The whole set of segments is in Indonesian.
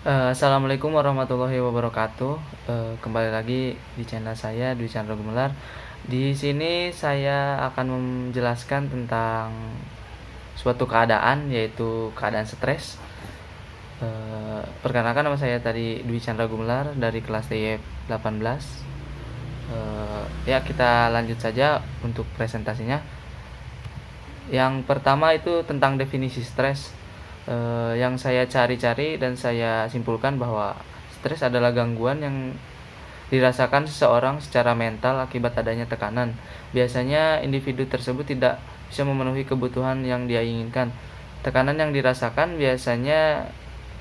Assalamualaikum warahmatullahi wabarakatuh. Kembali lagi di channel saya Dwi Chandra Gumelar. Di sini saya akan menjelaskan tentang suatu keadaan, yaitu keadaan stres. Perkenalkan, nama saya tadi Dwi Chandra Gumelar dari kelas TY 18. Ya, kita lanjut saja untuk presentasinya. Yang pertama itu tentang definisi stres. Yang saya cari-cari dan saya simpulkan bahwa stres adalah gangguan yang dirasakan seseorang secara mental akibat adanya tekanan. Biasanya individu tersebut tidak bisa memenuhi kebutuhan yang dia inginkan. Tekanan yang dirasakan biasanya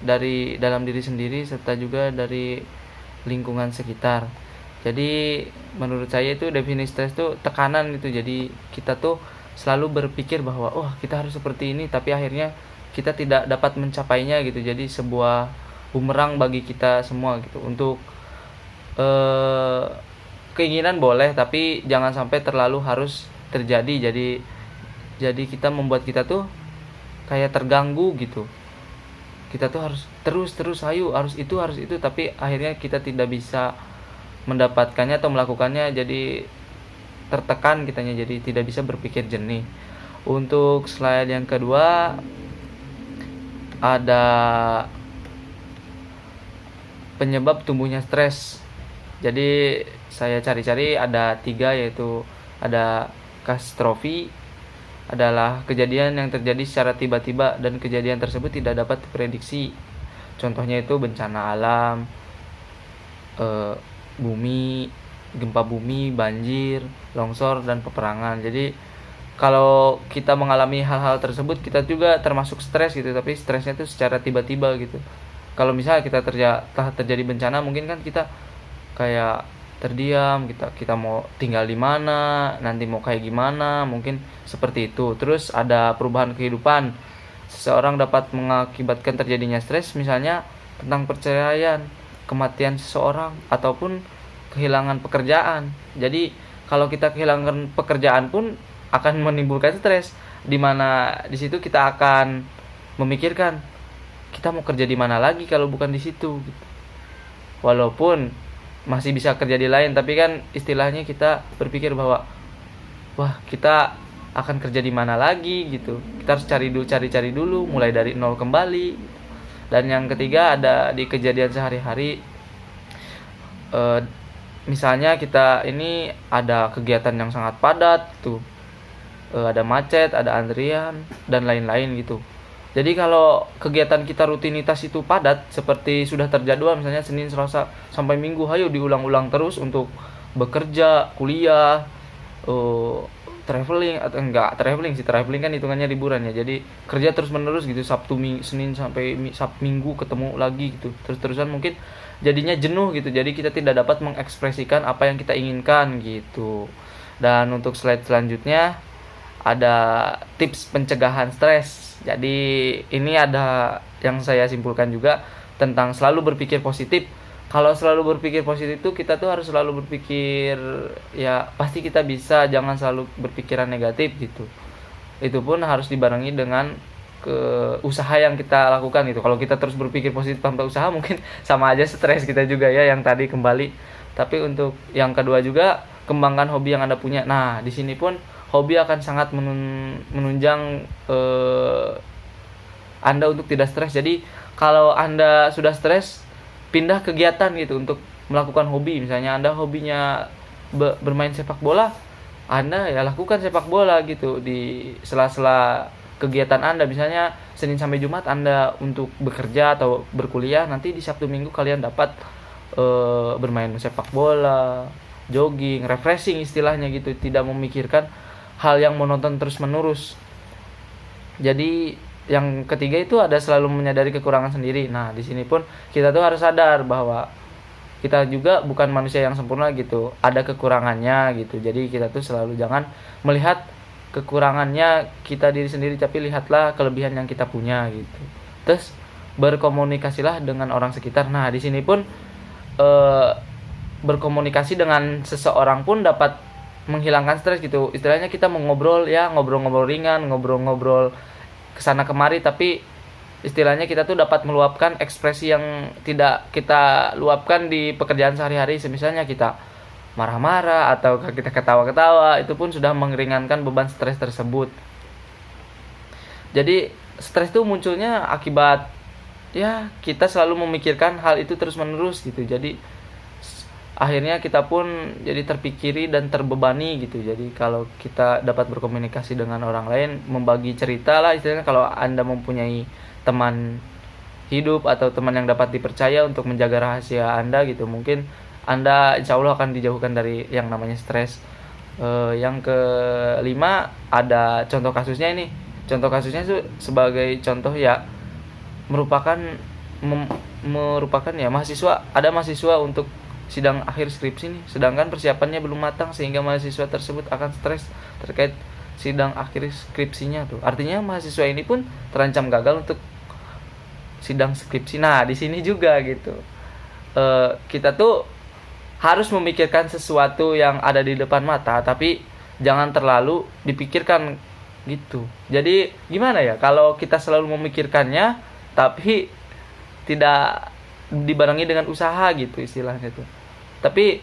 dari dalam diri sendiri serta juga dari lingkungan sekitar. Jadi menurut saya itu definisi stres itu tekanan gitu. Jadi kita tuh selalu berpikir bahwa kita harus seperti ini, tapi akhirnya kita tidak dapat mencapainya gitu. Jadi sebuah bumerang bagi kita semua gitu. Untuk keinginan boleh, tapi jangan sampai terlalu harus terjadi. Jadi kita membuat kita tuh kayak terganggu gitu. Kita tuh harus terus ayo, harus itu, tapi akhirnya kita tidak bisa mendapatkannya atau melakukannya. Jadi tertekan kitanya, jadi tidak bisa berpikir jernih. Untuk slide yang kedua ada penyebab tumbuhnya stres. Jadi saya cari-cari ada 3, yaitu ada katastrofi, adalah kejadian yang terjadi secara tiba-tiba dan kejadian tersebut tidak dapat diprediksi. Contohnya itu bencana alam, bumi, gempa bumi, banjir, longsor, dan peperangan. Jadi kalau kita mengalami hal-hal tersebut, kita juga termasuk stres gitu, tapi stresnya itu secara tiba-tiba gitu. Kalau misalnya kita terjadi bencana, mungkin kan kita kayak terdiam, kita mau tinggal di mana, nanti mau kayak gimana, mungkin seperti itu. Terus ada perubahan kehidupan. Seseorang dapat mengakibatkan terjadinya stres, misalnya tentang perceraian, kematian seseorang, ataupun kehilangan pekerjaan. Jadi kalau kita kehilangan pekerjaan pun akan menimbulkan stres, di mana di situ kita akan memikirkan kita mau kerja di mana lagi kalau bukan di situ gitu. Walaupun masih bisa kerja di lain, tapi kan istilahnya kita berpikir bahwa kita akan kerja di mana lagi gitu. Kita harus cari dulu mulai dari nol kembali. Dan yang ketiga ada di kejadian sehari-hari. Misalnya kita ini ada kegiatan yang sangat padat tuh, ada macet, ada antrian, dan lain-lain gitu. Jadi kalau kegiatan kita rutinitas itu padat, seperti sudah terjadwal, misalnya Senin, Selasa, sampai Minggu, hayo diulang-ulang terus untuk bekerja, kuliah, traveling, atau enggak traveling sih, traveling kan hitungannya liburan ya. Jadi kerja terus menerus gitu, Senin sampai Minggu ketemu lagi gitu, terus-terusan, mungkin jadinya jenuh gitu. Jadi kita tidak dapat mengekspresikan apa yang kita inginkan gitu. Dan untuk slide selanjutnya ada tips pencegahan stres. Jadi ini ada yang saya simpulkan juga tentang selalu berpikir positif. Kalau selalu berpikir positif itu kita tuh harus selalu berpikir ya pasti kita bisa, jangan selalu berpikiran negatif gitu. Itu pun harus dibarengi dengan usaha yang kita lakukan gitu. Kalau kita terus berpikir positif tanpa usaha, mungkin sama aja stres kita juga ya, yang tadi kembali. Tapi untuk yang kedua juga, kembangkan hobi yang Anda punya. Nah, di sini pun hobi akan sangat menunjang Anda untuk tidak stres. Jadi kalau Anda sudah stres, pindah kegiatan gitu untuk melakukan hobi. Misalnya Anda hobinya bermain sepak bola, Anda ya lakukan sepak bola gitu di sela-sela kegiatan Anda. Misalnya Senin sampai Jumat Anda untuk bekerja atau berkuliah, nanti di Sabtu Minggu kalian dapat bermain sepak bola, jogging, refreshing istilahnya gitu, tidak memikirkan hal yang monoton terus-menerus. Jadi yang ketiga itu ada selalu menyadari kekurangan sendiri. Nah, di sini pun kita tuh harus sadar bahwa kita juga bukan manusia yang sempurna gitu. Ada kekurangannya gitu. Jadi kita tuh selalu jangan melihat kekurangannya kita diri sendiri, tapi lihatlah kelebihan yang kita punya gitu. Terus berkomunikasilah dengan orang sekitar. Nah, di sini pun berkomunikasi dengan seseorang pun dapat menghilangkan stres gitu. Istilahnya kita mau ngobrol ya, ngobrol-ngobrol ringan, ngobrol-ngobrol kesana kemari, tapi istilahnya kita tuh dapat meluapkan ekspresi yang tidak kita luapkan di pekerjaan sehari-hari. Misalnya kita marah-marah atau kita ketawa-ketawa, itu pun sudah meringankan beban stres tersebut. Jadi stres itu munculnya akibat ya kita selalu memikirkan hal itu terus-menerus gitu. Jadi akhirnya kita pun jadi terpikiri dan terbebani gitu. Jadi kalau kita dapat berkomunikasi dengan orang lain, membagi cerita lah istilahnya, kalau Anda mempunyai teman hidup atau teman yang dapat dipercaya untuk menjaga rahasia Anda gitu, mungkin Anda insya Allah akan dijauhkan dari yang namanya stres. Yang kelima ada contoh kasusnya ini. Contoh kasusnya itu sebagai contoh ya merupakan ya mahasiswa untuk sidang akhir skripsi nih, sedangkan persiapannya belum matang sehingga mahasiswa tersebut akan stres terkait sidang akhir skripsinya tuh. Artinya mahasiswa ini pun terancam gagal untuk sidang skripsi. Nah, di sini juga gitu. Kita tuh harus memikirkan sesuatu yang ada di depan mata, tapi jangan terlalu dipikirkan gitu. Jadi gimana ya kalau kita selalu memikirkannya tapi tidak dibarengi dengan usaha gitu istilahnya tuh. Tapi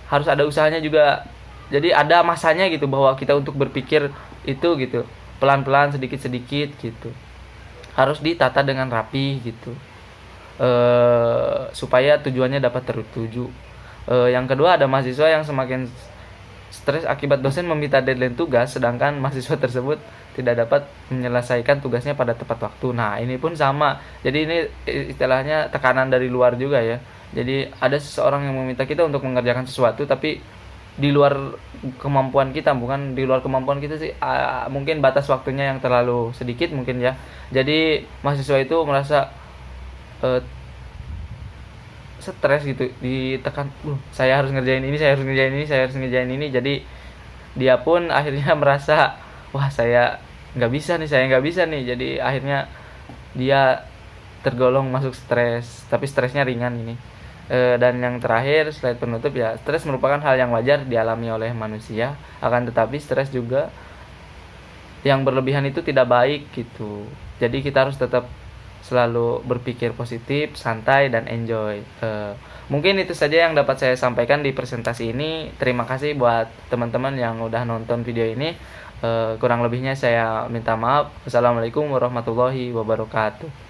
harus ada usahanya juga. Jadi ada masanya gitu bahwa kita untuk berpikir itu gitu, pelan-pelan, sedikit-sedikit gitu. Harus ditata dengan rapi gitu. Supaya tujuannya dapat tertuju. Yang kedua ada mahasiswa yang semakin stres akibat dosen meminta deadline tugas, sedangkan mahasiswa tersebut tidak dapat menyelesaikan tugasnya pada tepat waktu. Nah, ini pun sama. Jadi ini istilahnya tekanan dari luar juga ya. Jadi ada seseorang yang meminta kita untuk mengerjakan sesuatu tapi di luar kemampuan kita, bukan di luar kemampuan kita sih, mungkin batas waktunya yang terlalu sedikit mungkin ya. Jadi mahasiswa itu merasa stres gitu, ditekan, saya harus ngerjain ini, saya harus ngerjain ini. Jadi dia pun akhirnya merasa, wah saya nggak bisa nih. Jadi akhirnya dia tergolong masuk stres, tapi stresnya ringan ini. Dan yang terakhir, slide penutup ya, stres merupakan hal yang wajar dialami oleh manusia. Akan tetapi stres juga yang berlebihan itu tidak baik gitu. Jadi kita harus tetap selalu berpikir positif, santai, dan enjoy. Mungkin itu saja yang dapat saya sampaikan di presentasi ini. Terima kasih buat teman-teman yang udah nonton video ini. Kurang lebihnya saya minta maaf. Wassalamualaikum warahmatullahi wabarakatuh.